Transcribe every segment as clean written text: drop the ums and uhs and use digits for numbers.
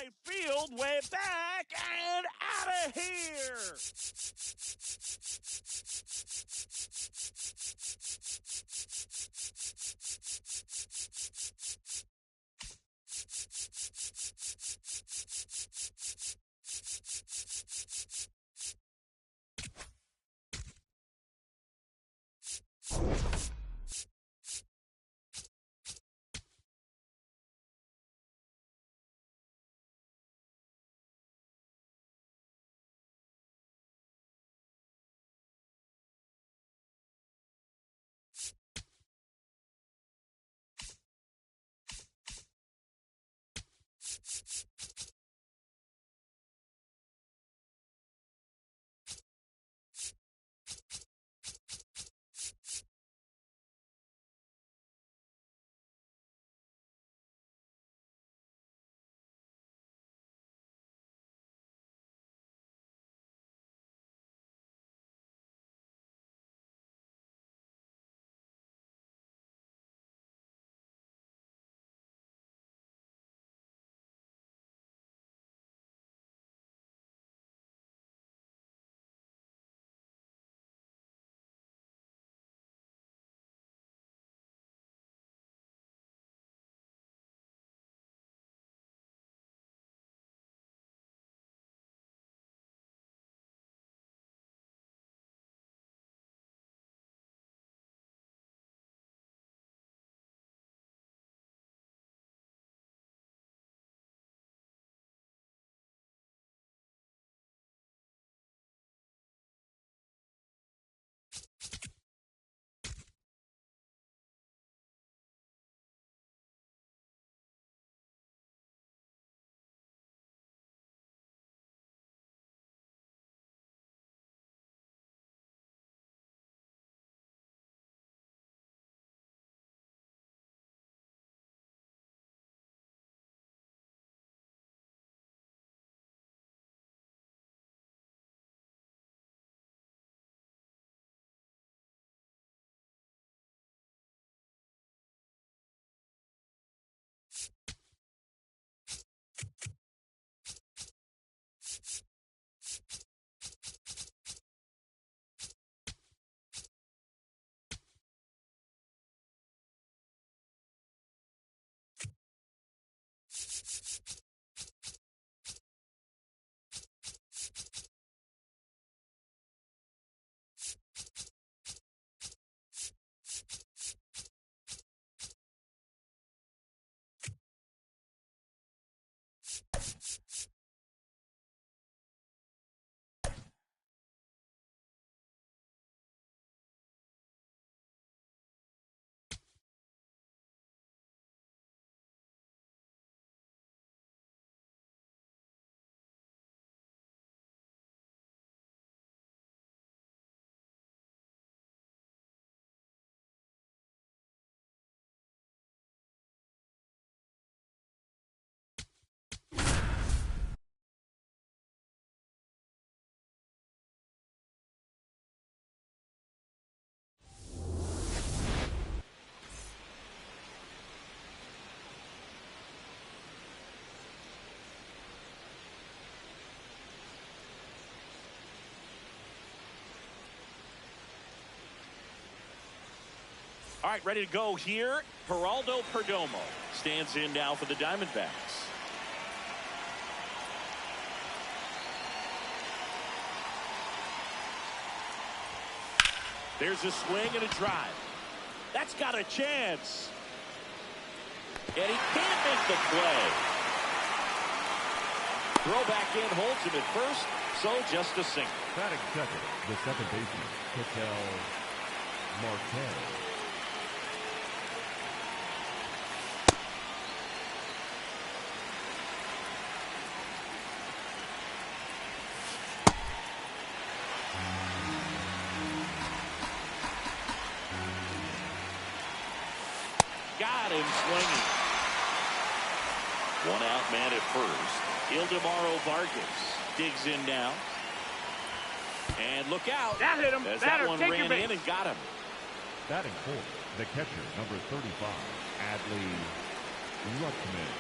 right field, way back and out of here. All right, ready to go here. Geraldo Perdomo stands in now for the Diamondbacks. There's a swing and a drive. That's got a chance. And he can't make the play. Throw back in, holds him at first, so just a single. Batting second, the second baseman, Ketel Marte. Got him swinging. One out man at first. Ildemaro Vargas digs in now. And look out. That hit him. As that one ran in and got him. Batting fourth, the catcher, number 35, Adley Rutschman.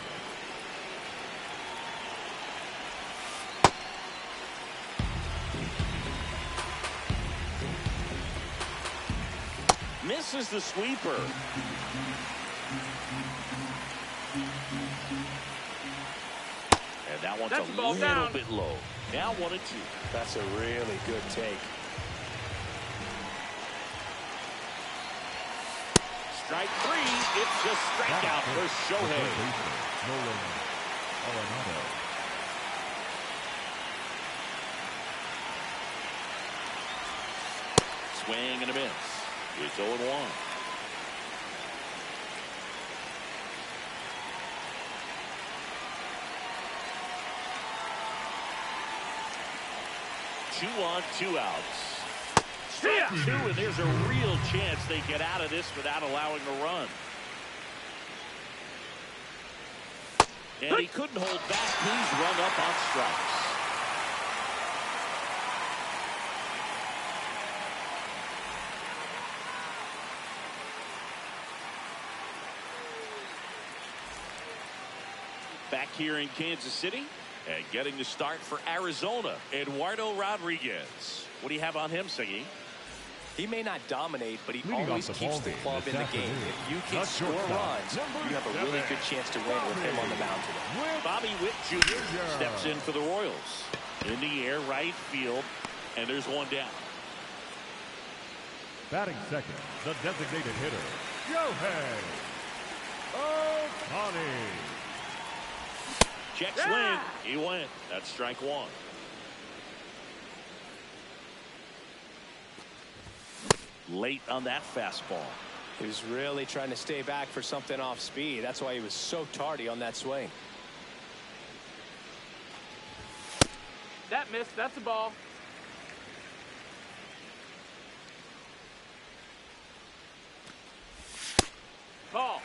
Misses the sweeper. And that one's a little bit low. Now 1-2. That's a really good take. Strike 3. It's just strikeout for Shohei. Swing and a miss. It's 0-1. Two on, 2 outs. Strike 2, and there's a real chance they get out of this without allowing a run. And he couldn't hold back. He's run up on strikes. Back here in Kansas City. And getting the start for Arizona, Eduardo Rodriguez. What do you have on him, Siggy? He may not dominate, but he always keeps the club in the game. If you can score runs, you have a really good chance to win with him on the mound today. Bobby Witt Jr. steps in for the Royals. In the air, right field, and there's one down. Batting second, the designated hitter, Shohei Ohtani. Check swing. He went. That's strike 1. Late on that fastball. He was really trying to stay back for something off speed. That's why he was so tardy on that swing. That missed. That's a ball. Ball.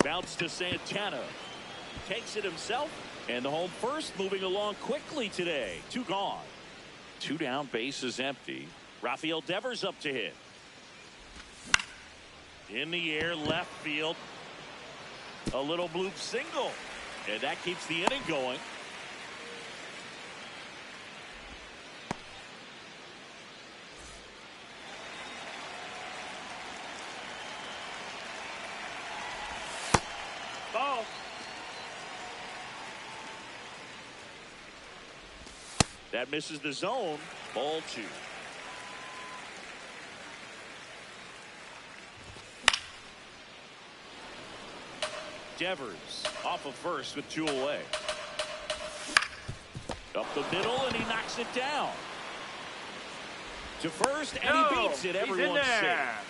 Bounce to Santana. Takes it himself. And the home first moving along quickly today. 2 gone. 2 down, base is empty. Rafael Devers up to hit. In the air, left field. A little bloop single. And that keeps the inning going. Ball. That misses the zone. Ball 2. Devers off of first with 2 away. Up the middle, and he knocks it down. To first, and he beats it. Everyone's safe.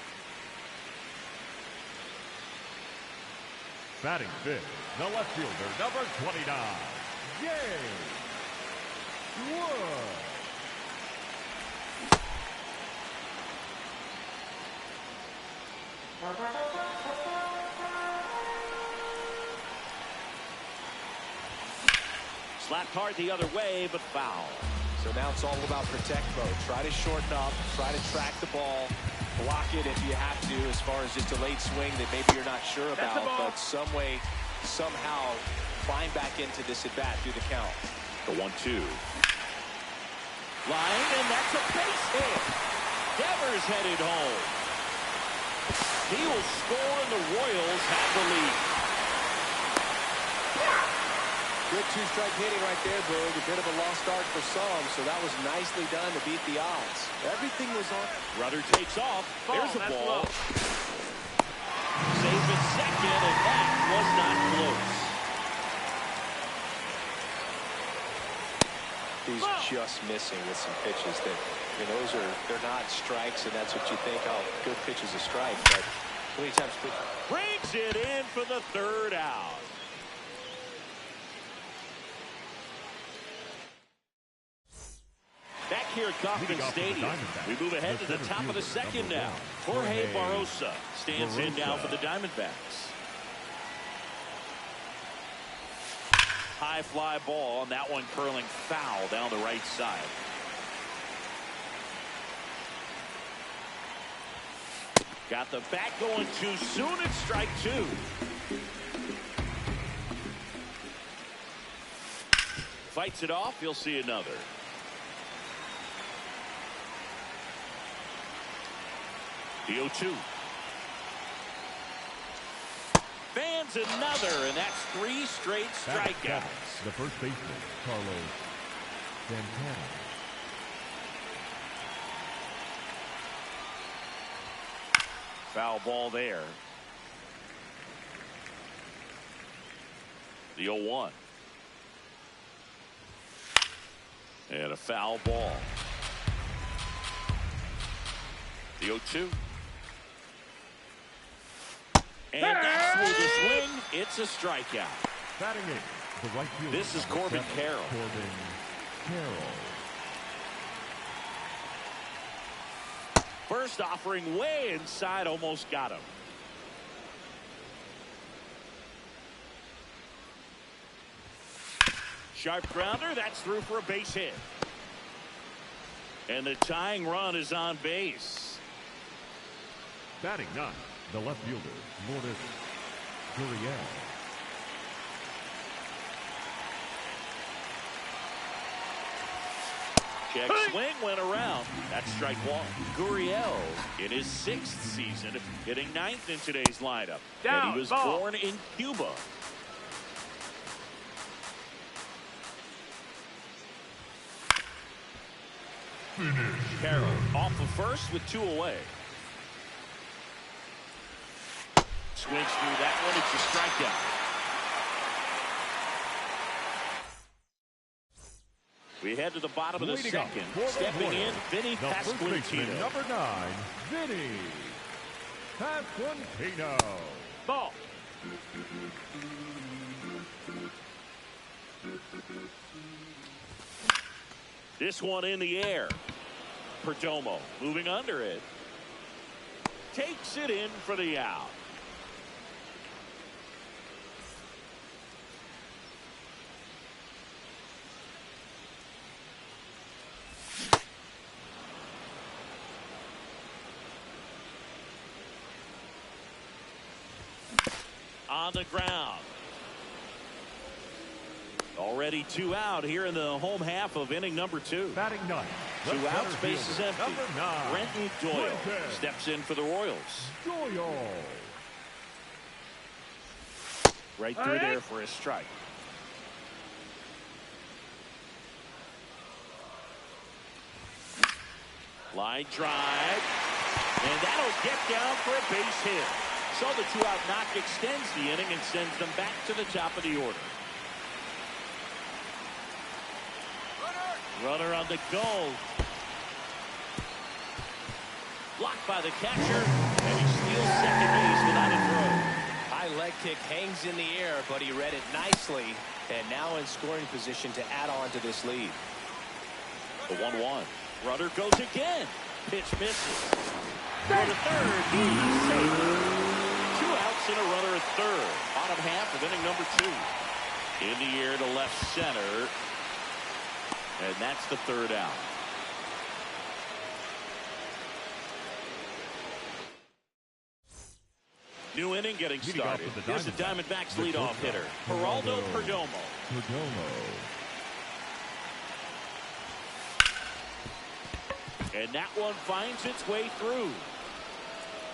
Batting fifth, the left fielder, number 29, Gm1. Slapped hard the other way, but foul. So now it's all about protect mode. Try to shorten up, try to track the ball, block it if you have to, as far as a delayed swing that maybe you're not sure about, but some way, somehow climb back into this at bat through the count. The 1-2. Line, and that's a base hit. Devers headed home. He will score, and the Royals have the lead. Good 2-strike hitting right there, Boog. A bit of a lost start for some, so that was nicely done to beat the odds. Everything was on. Rudder takes off. There's a ball. Safe at second, and that was not close. He's just missing with some pitches that, I mean, they're not strikes, and that's what you think, oh, good pitch is a strike, but how many times brings it in for the 3rd out. Back here at Kauffman Stadium, we move ahead to the top of the 2nd now. Jorge Barrosa stands in now for the Diamondbacks. High fly ball, and that one curling foul down the right side. Got the bat going too soon. It's strike 2. fights it off. You'll see another. The 0-2. Fans another, and that's 3 straight strikeouts. The first baseman, Carlos Santana. Foul ball there. The 0-1. And a foul ball. The 0-2. And that's through the swing. It's a strikeout. Batting eighth, the right fielder. This is Corbin Carroll. Corbin Carroll. First offering way inside, almost got him. Sharp grounder, that's through for a base hit. And the tying run is on base. Batting ninth, the left fielder, Lourdes Gurriel. Check swing, went around. That's strike one. Gurriel in his 6th season, hitting 9th in today's lineup. And he was born in Cuba. Carroll off of first with 2 away. Swings through that one. It's a strikeout. We head to the bottom of the second. Stepping in, Vinny Pasquantino. Number 9, Vinny Pasquantino. Ball. This one in the air. Perdomo moving under it. Takes it in for the out. On the ground. Already 2 out here in the home half of inning number 2. Batting ninth. 2 outs, bases empty. Number 9. Brenton Doyle steps in for the Royals. Doyle. Right through there for a strike. Line drive. And that'll get down for a base hit. So the 2-out knock extends the inning and sends them back to the top of the order. Runner on the go. Blocked by the catcher, and he steals second base without a throw. High leg kick hangs in the air, but he read it nicely, and now in scoring position to add on to this lead. The 1-1. Runner goes again. Pitch misses. For the third, he's safe. 2 outs and a runner at third. Bottom half of inning number 2. In the air to left center. And that's the 3rd out. New inning getting started. Here's the Diamondbacks leadoff hitter, Geraldo Perdomo. And that one finds its way through.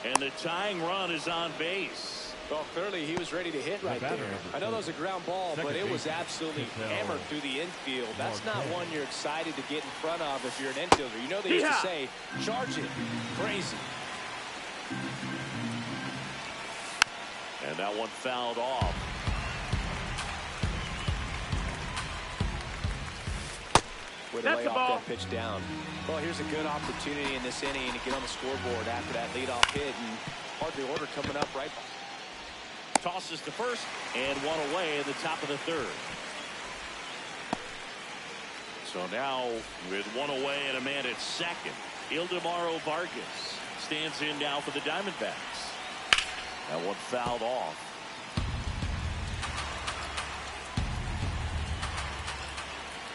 And the tying run is on base. Well, clearly he was ready to hit right there. I know that was a ground ball, but it was absolutely hammered through the infield. That's not one you're excited to get in front of if you're an infielder. You know they used to say, charge it. Crazy. And that one fouled off. Way to lay off that pitch down. Well, here's a good opportunity in this inning to get on the scoreboard after that leadoff hit, and part of the order coming up right. Tosses to first and 1 away in the top of the 3rd. So now with 1 away and a man at second, Ildemaro Vargas stands in now for the Diamondbacks. That one fouled off.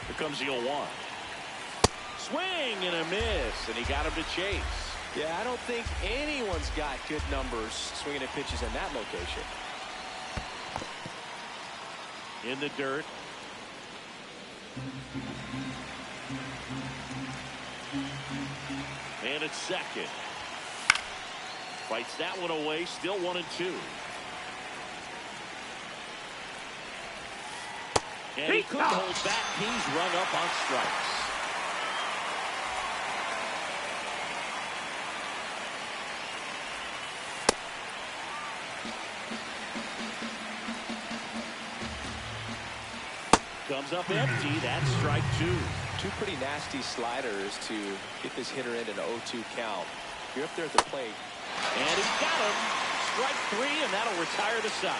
Here comes the 0-1. Swing and a miss, and he got him to chase. Yeah, I don't think anyone's got good numbers swinging at pitches in that location. In the dirt. And it's second. Fights that one away. Still 1-2. And he couldn't hold back. He's rung up on strikes. Comes up empty. That's strike two. Two pretty nasty sliders to get this hitter in an 0-2 count. You're up there at the plate. And he got him. Strike three, and that'll retire the side.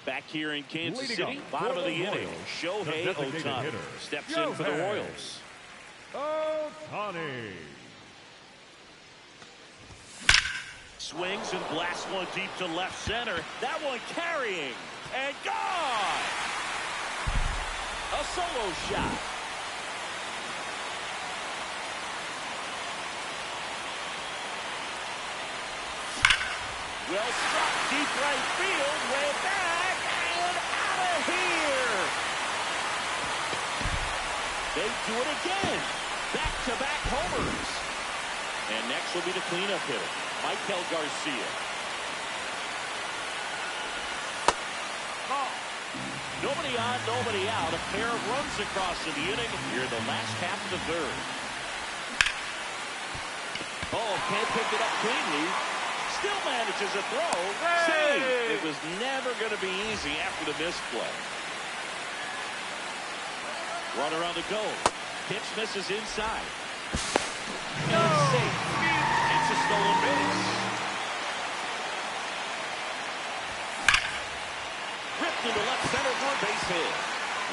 Back here in Kansas City, bottom of the inning, Shohei Ohtani steps in for the Royals. Ohtani. Swings and blasts one deep to left center. That one carrying and gone. A solo shot. Well struck deep right field, way back and out of here. They do it again. Back-to-back homers. And next will be the cleanup hitter, Michael Garcia. Nobody on, nobody out. A pair of runs across in the inning here in the last half of the third. Oh, can't pick it up cleanly. Still manages a throw. Save. It was never going to be easy after the misplay. Runner on the go. Pitch misses inside. And safe. It's a stolen base. Ripped into left center for a base hit.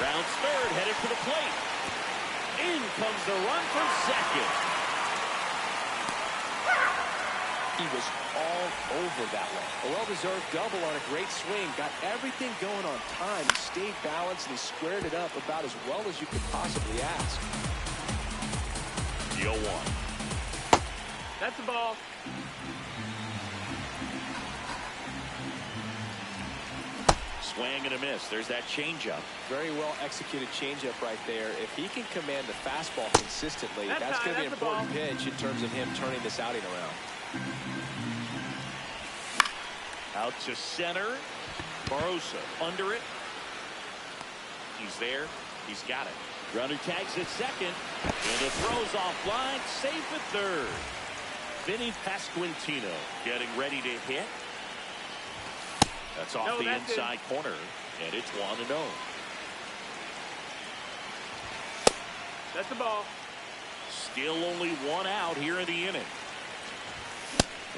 Rounds third, headed for the plate. In comes the run from second. He was all over that one. A well-deserved double on a great swing. Got everything going on time. He stayed balanced and he squared it up about as well as you could possibly ask. 0-1. That's the ball. Swing and a miss. There's that changeup. Very well executed changeup right there. If he can command the fastball consistently, that's going to be an important pitch in terms of him turning this outing around. Out to center. Barosa under it. He's there. He's got it. Runner tags at second. And it throws offline. Safe at third. Vinny Pasquantino getting ready to hit. That's off the inside corner. And it's 1-0. That's the ball. Still only one out here in the inning.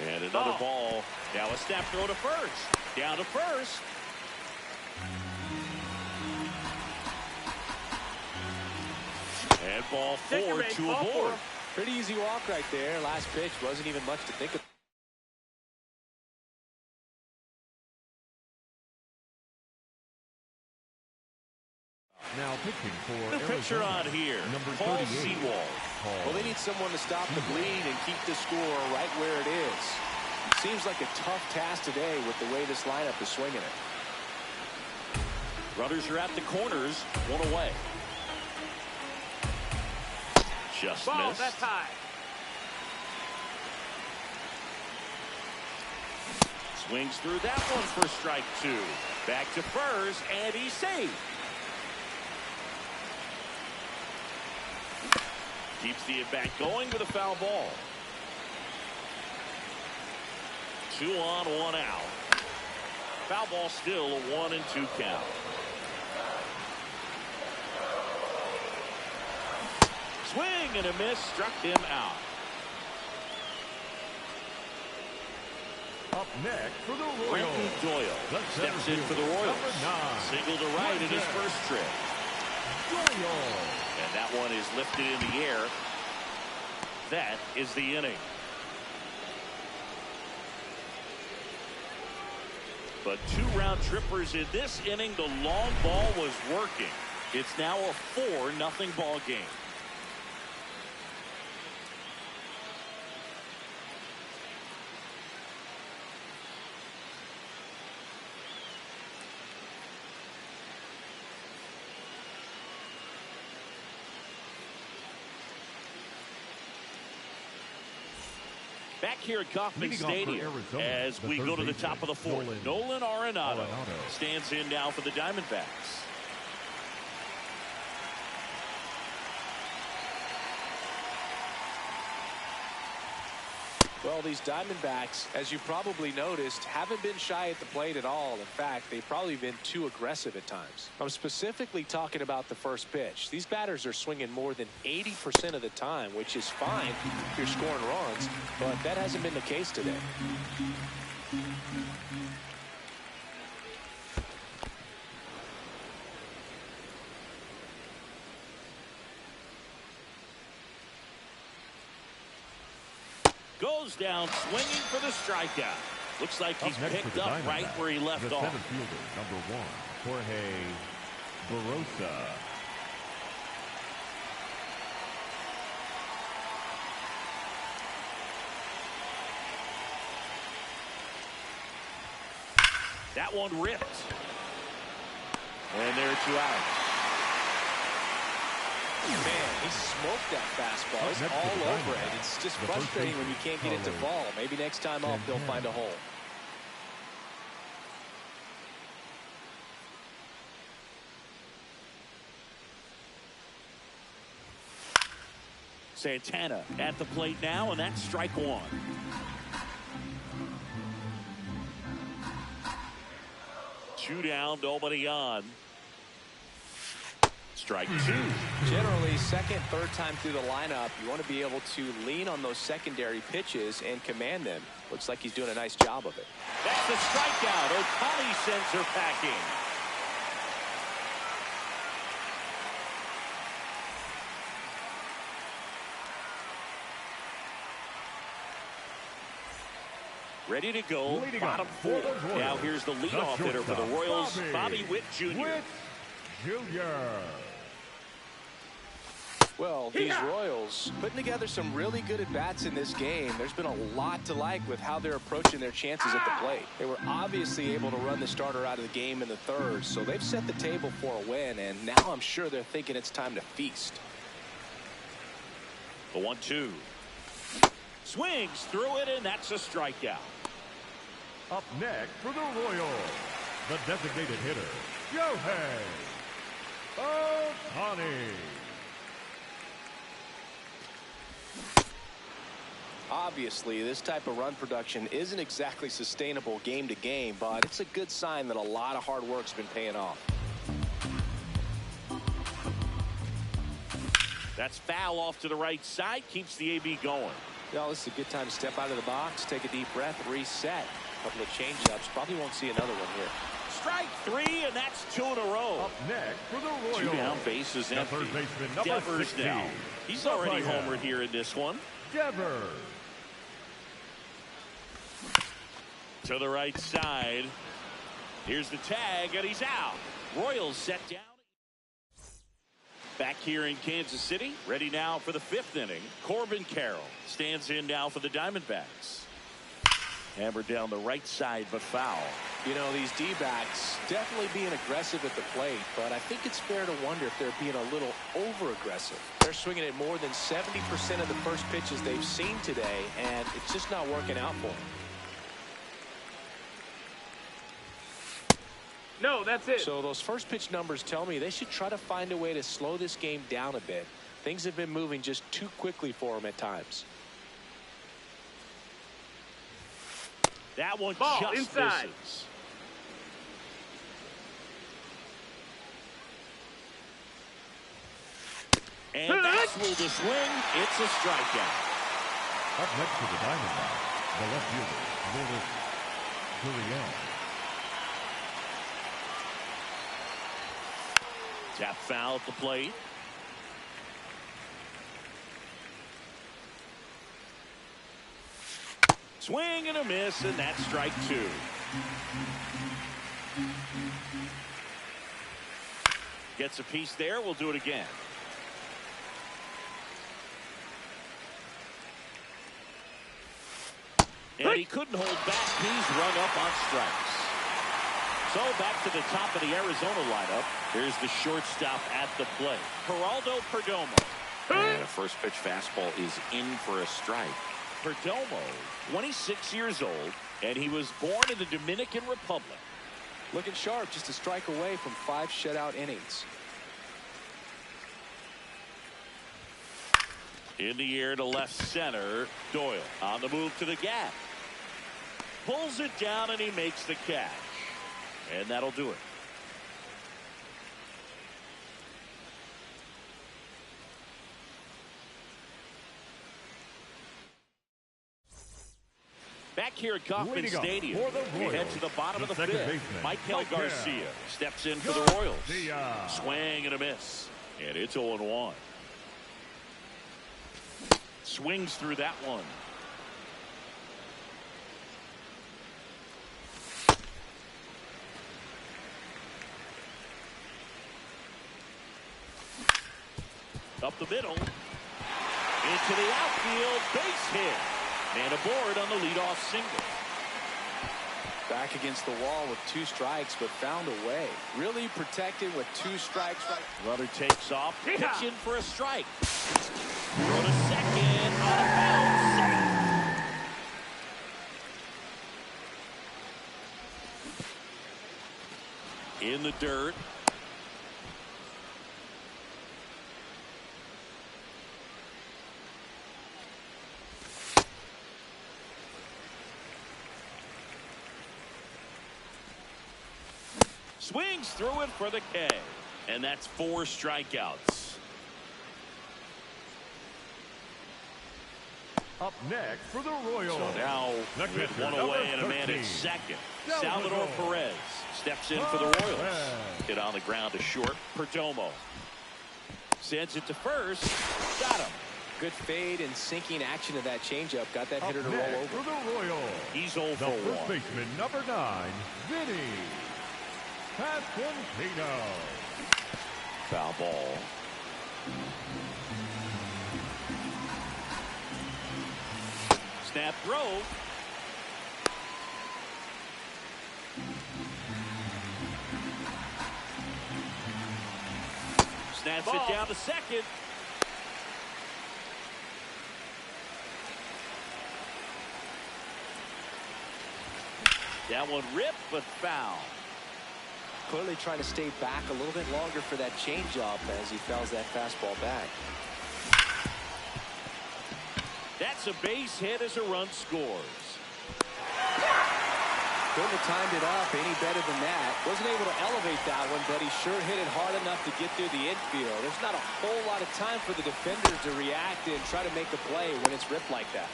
And another ball. Now a snap throw to first. Down to first. And ball four to a board. Pretty easy walk right there. Last pitch wasn't even much to think of. Now pitching for the pitcher on here, number Paul 38. Sewald. Well, they need someone to stop the bleed and keep the score right where it is. Seems like a tough task today with the way this lineup is swinging it. Runners are at the corners, one away. Just ball, missed. that's high. Swings through that one for strike two. Back to first, and he's safe. Keeps the at-bat going with a foul ball. 2 on, 1 out. Foul ball still a 1-2 count. Swing and a miss, struck him out. Up next for the Royals. Brenton Doyle steps in for the Royals. Single to right in his first trip. Doyle. And that one is lifted in the air. That is the inning. But 2 round trippers in this inning. The long ball was working. It's now a 4-0 ball game. Back here at Kauffman Leading off for Stadium, Arizona, as the we third go to the baseman, top of the fourth, Nolan Arenado stands in now for the Diamondbacks. Well, these Diamondbacks, as you probably noticed, haven't been shy at the plate at all. In fact, they've probably been too aggressive at times. I'm specifically talking about the first pitch. These batters are swinging more than 80% of the time, which is fine if you're scoring runs, but that hasn't been the case today. Goes down swinging for the strikeout. Looks like he's picked up right where he left off. Center fielder, number 1, Jorge Barosa. That one ripped. And there are 2 out. Man, he smoked that fastball. He's all over it. It's just frustrating when you can't get it to fall. Maybe next time off they'll find a hole. Santana at the plate now, and that's strike 1. Two down, nobody on. Strike 2. Generally, second, third time through the lineup, you want to be able to lean on those secondary pitches and command them. Looks like he's doing a nice job of it. That's a strikeout. Ohtani sends her packing. Ready to go, bottom 4. Now here's the leadoff hitter for the Royals, Bobby Witt Jr. Well, these Royals putting together some really good at-bats in this game. There's been a lot to like with how they're approaching their chances at the plate. They were obviously able to run the starter out of the game in the third, so they've set the table for a win, and now I'm sure they're thinking it's time to feast. The 1-2. Swings through it, and that's a strikeout. Up next for the Royals, the designated hitter, Shohei Ohtani. Obviously, this type of run production isn't exactly sustainable game to game, but it's a good sign that a lot of hard work's been paying off. That's foul off to the right side, keeps the AB going. Well, this is a good time to step out of the box, take a deep breath, reset. A couple of change-ups. Probably won't see another one here. Strike 3, and that's 2 in a row. Up next for the Royals, 2 down, bases empty. third baseman, number Devers 60. now. He's already homered here in this one. Devers. To the right side. Here's the tag, and he's out. Royals set down. Back here in Kansas City, ready now for the 5th inning. Corbin Carroll stands in now for the Diamondbacks. Hammered down the right side, but foul. You know, these D-backs definitely being aggressive at the plate, but I think it's fair to wonder if they're being a little over-aggressive. They're swinging at more than 70% of the first pitches they've seen today, and it's just not working out for them. No, that's it. So those first pitch numbers tell me they should try to find a way to slow this game down a bit. Things have been moving just too quickly for them at times. That one Ball just inside. misses. And that's will the swing. It's a strikeout. Up next to the Diamondbacks, the left fielder, Lourdes Gurriel. Tap foul at the plate. Swing and a miss, and that's strike 2. Gets a piece there. We'll do it again. And he couldn't hold back. He's rung up on strikes. So back to the top of the Arizona lineup. Here's the shortstop at the plate, Geraldo Perdomo. And a first pitch fastball is in for a strike. Perdomo, 26 years old, and he was born in the Dominican Republic. Looking sharp, just a strike away from 5 shutout innings. In the air to left center, Doyle on the move to the gap. Pulls it down and he makes the catch. And that'll do it. Back here at Kauffman Stadium, we head to the bottom of the fifth. Michael Garcia steps in for the Royals. Swing and a miss. And it's 0-1. Swings through that one. Up the middle. Into the outfield. Base hit. And aboard on the leadoff single. Back against the wall with 2 strikes, but found a way. Really protected with 2 strikes. Runner takes off. Pitching for a strike. Throw to second. Out of bounds. In the dirt. Swings through it for the K. And that's 4 strikeouts. Up next for the Royals. So now with one away and a man at second. Salvador Perez steps in for the Royals. Hit on the ground to short. Perdomo sends it to first. Got him. Good fade and sinking action of that changeup. Got that hitter to roll over. For the Royals. He's 0 for 1. First baseman number 9, Vinny Pasquantino. Foul ball. Snap throw. Snaps it down to second. That one ripped, but foul. Clearly trying to stay back a little bit longer for that changeup as he fouls that fastball back. That's a base hit as a run scores. Couldn't have timed it up any better than that. Wasn't able to elevate that one, but he sure hit it hard enough to get through the infield. There's not a whole lot of time for the defender to react and try to make a play when it's ripped like that.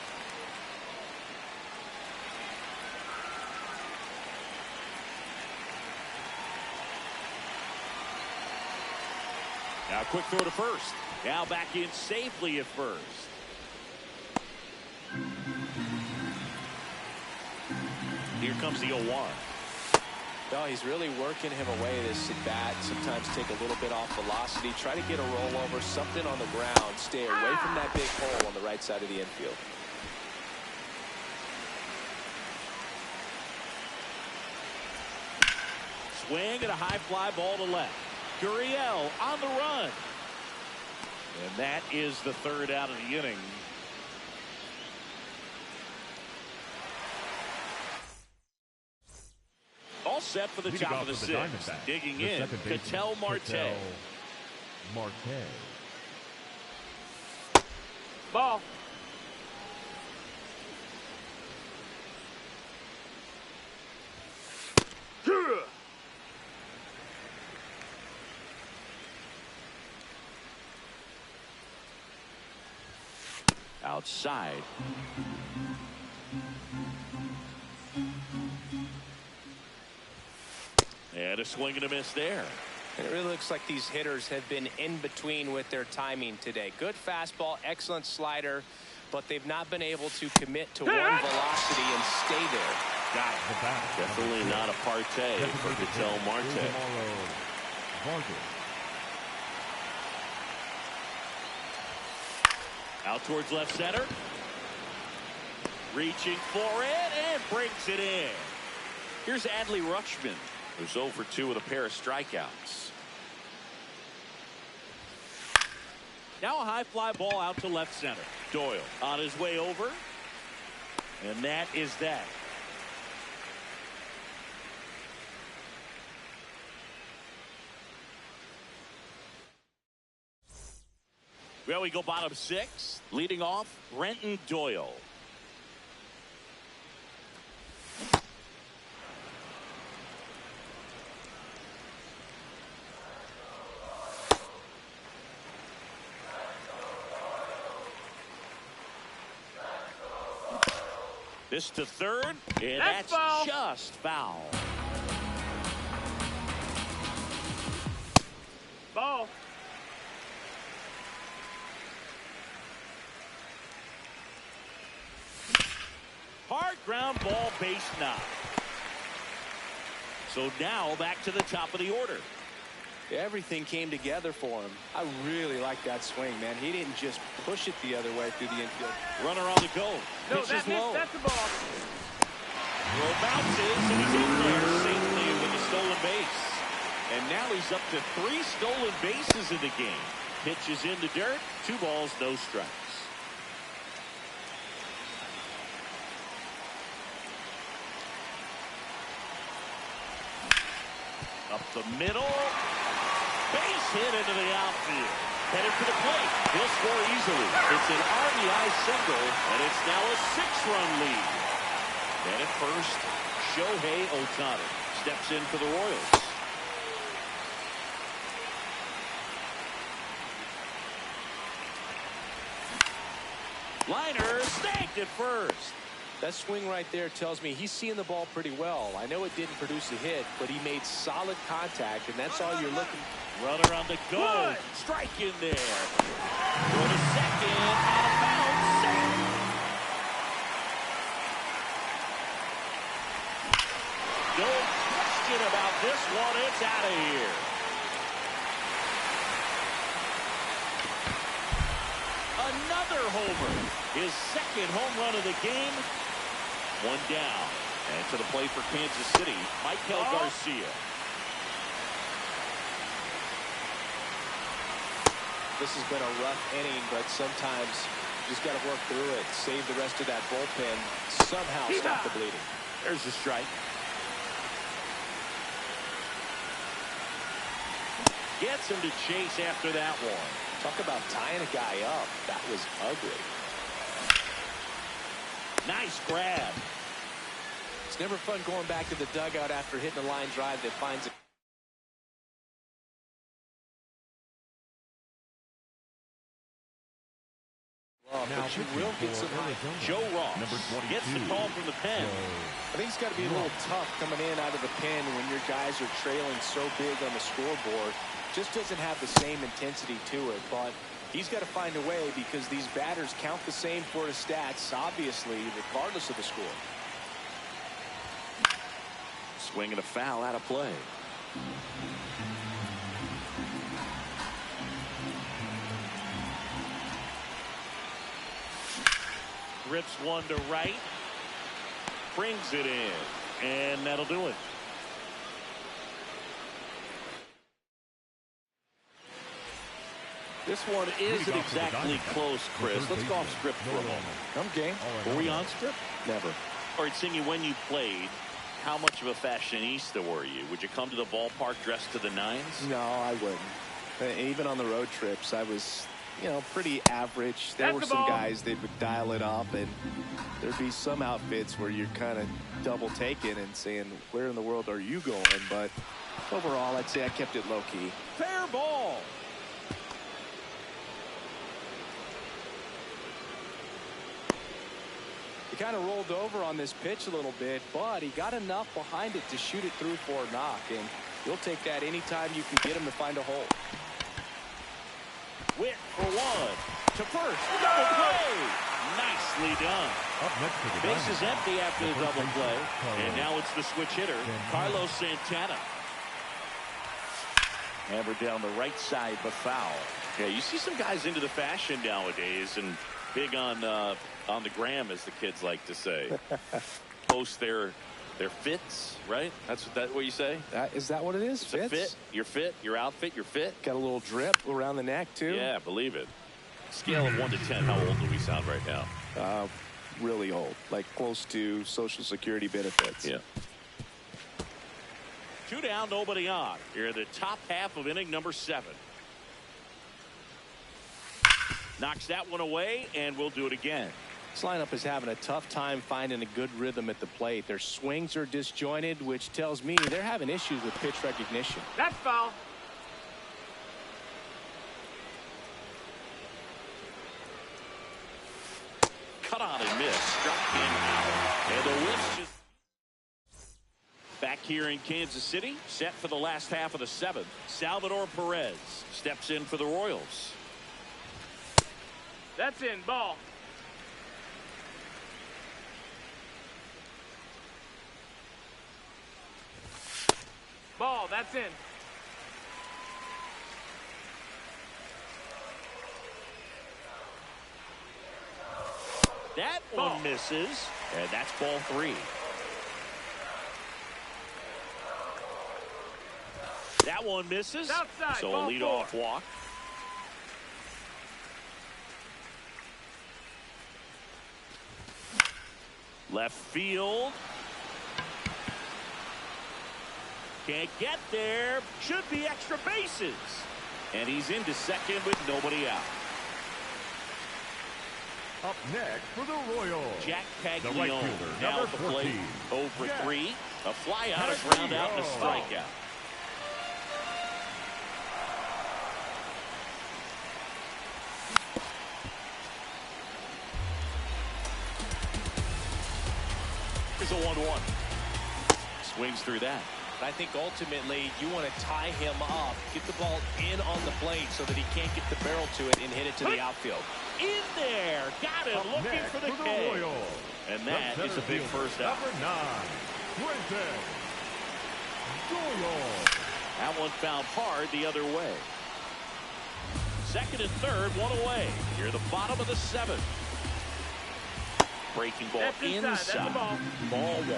Now quick throw to first. Now back in safely at first. Here comes the 0-1. No, he's really working him away this at bat. Sometimes take a little bit off velocity. Try to get a rollover, something on the ground. Stay away from that big hole on the right side of the infield. Swing and a high fly ball to left. Gurriel on the run. And that is the 3rd out of the inning. All set for the top of the 6th. Digging in, Ketel Marte. Ball. Outside. And a swing and a miss there. And it really looks like these hitters have been in between with their timing today. Good fastball, excellent slider, but they've not been able to commit to one velocity and stay there. Got it. Definitely not a partay for Ketel Marte. Out towards left center. Reaching for it and brings it in. Here's Adley Rutschman, who's 0 for 2 with a pair of strikeouts. Now a high fly ball out to left center. Doyle on his way over. And that is that. Well, we go bottom 6. Leading off, Brenton Doyle. This to third, and that's foul. Just foul. Ball. Hard ground ball, base knock. So now back to the top of the order. Everything came together for him. I really like that swing, man. He didn't just push it the other way through the infield. Runner on the go. No, Pitches low. that's the ball. Throw bounces, and he's in there safely with a stolen base. And now he's up to 3 stolen bases in the game. Pitches in the dirt. 2 balls, no strikes. Up the middle. Base hit into the outfield. Headed for the plate. He'll score easily. It's an RBI single, and it's now a 6-run lead. And at first, Shohei Ohtani steps in for the Royals. Liner snagged at first. That swing right there tells me he's seeing the ball pretty well. I know it didn't produce a hit, but he made solid contact, and that's all you're looking for. Runner on the go. Good. Strike in there. Throw to second. Out of bounds. Safe. No question about this one. It's out of here. Another homer. His second home run of the game. 1 down. And to the plate for Kansas City, Michael Garcia. This has been a rough inning, but sometimes you just got to work through it, save the rest of that bullpen, somehow stop the bleeding. There's the strike. Gets him to chase after that one. Talk about tying a guy up. That was ugly. Nice grab. It's never fun going back to the dugout after hitting a line drive that finds it. Now but you will get some high. Joe Ross Number 22. gets the call from the pen. I think it's got to be a little tough coming in out of the pen when your guys are trailing so big on the scoreboard. Just doesn't have the same intensity to it, but he's got to find a way because these batters count the same for his stats, obviously, regardless of the score. Swing and a foul out of play. Rips one to right. Brings it in. And that'll do it. This one isn't exactly close, Chris. Let's go off script for a moment. I'm game. Were we on script? Never. All right, Singy, when you played, how much of a fashionista were you? Would you come to the ballpark dressed to the nines? No, I wouldn't. Even on the road trips, I was, you know, pretty average. There That's were the some ball. guys that would dial it up, and there'd be some outfits where you're kind of double taking and saying, where in the world are you going? But overall, I'd say I kept it low key. Fair ball. He kind of rolled over on this pitch a little bit, but he got enough behind it to shoot it through for a knock, and you'll take that anytime you can get him to find a hole. Witt for one. To first. Double play. Nicely done. Up next to the Base is diamond. empty after the double play. Carlos. And now it's the switch hitter, Carlos Santana. Hammered down the right side, but foul. Yeah, you see some guys into the fashion nowadays and big on the gram, as the kids like to say. Post their fits, right? That's what you say? Is that what it is? It's a fit. Your fit, your outfit, your fit. Got a little drip around the neck, too. Yeah, believe it. Scale of 1 to 10, how old do we sound right now? really old, like close to Social Security benefits. Yeah. 2 down, nobody on. Here in the top half of inning number 7. Knocks that one away, and we'll do it again. This lineup is having a tough time finding a good rhythm at the plate. Their swings are disjointed, which tells me they're having issues with pitch recognition. That's foul. Cut on and miss. Struck him out. And the Whips just back here in Kansas City, set for the last half of the 7th. Salvador Perez steps in for the Royals. That's in. Ball. Ball. That's in. That one misses, and that's ball 3. That one misses, Outside, so a ball leadoff 4. walk. Left field. Can't get there. Should be extra bases. And he's into second with nobody out. Up next for the Royals, Jack the right Caglione fielder, now number at the plate. 14. 0 for Jack 3. A fly out, a Caglione. ground out, and a strikeout. Here's a 1-1. Swings through that. I think ultimately you want to tie him up, get the ball in on the plate so that he can't get the barrel to it and hit it to the outfield. In there. Got him. Up Looking next for the for K. Royals, And the that is center a big fielder, first out. number 9, Quentin Doyle. That one found hard the other way. Second and third, one away. Here the bottom of the 7th. Breaking ball That's inside. That's the ball. Ball 1.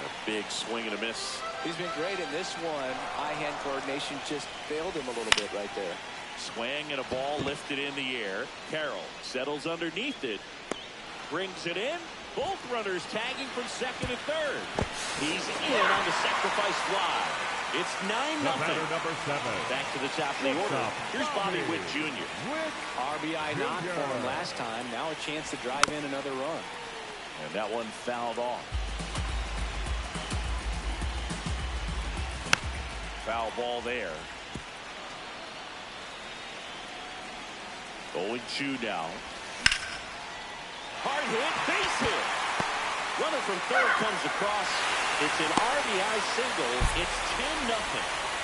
A big swing and a miss. He's been great in this one. Eye-hand coordination just failed him a little bit right there. Swing and a ball lifted in the air. Carroll settles underneath it. Brings it in. Both runners tagging from second and third. He's in on the sacrifice fly. It's 9-0. Number 7. Back to the top of the order. Here's Bobby Witt Jr. RBI knock for him last time. Now a chance to drive in another run. And that one fouled off. Foul ball there. 0-2 now. Hard hit, base hit. Runner from third comes across. It's an RBI single. It's 10-0.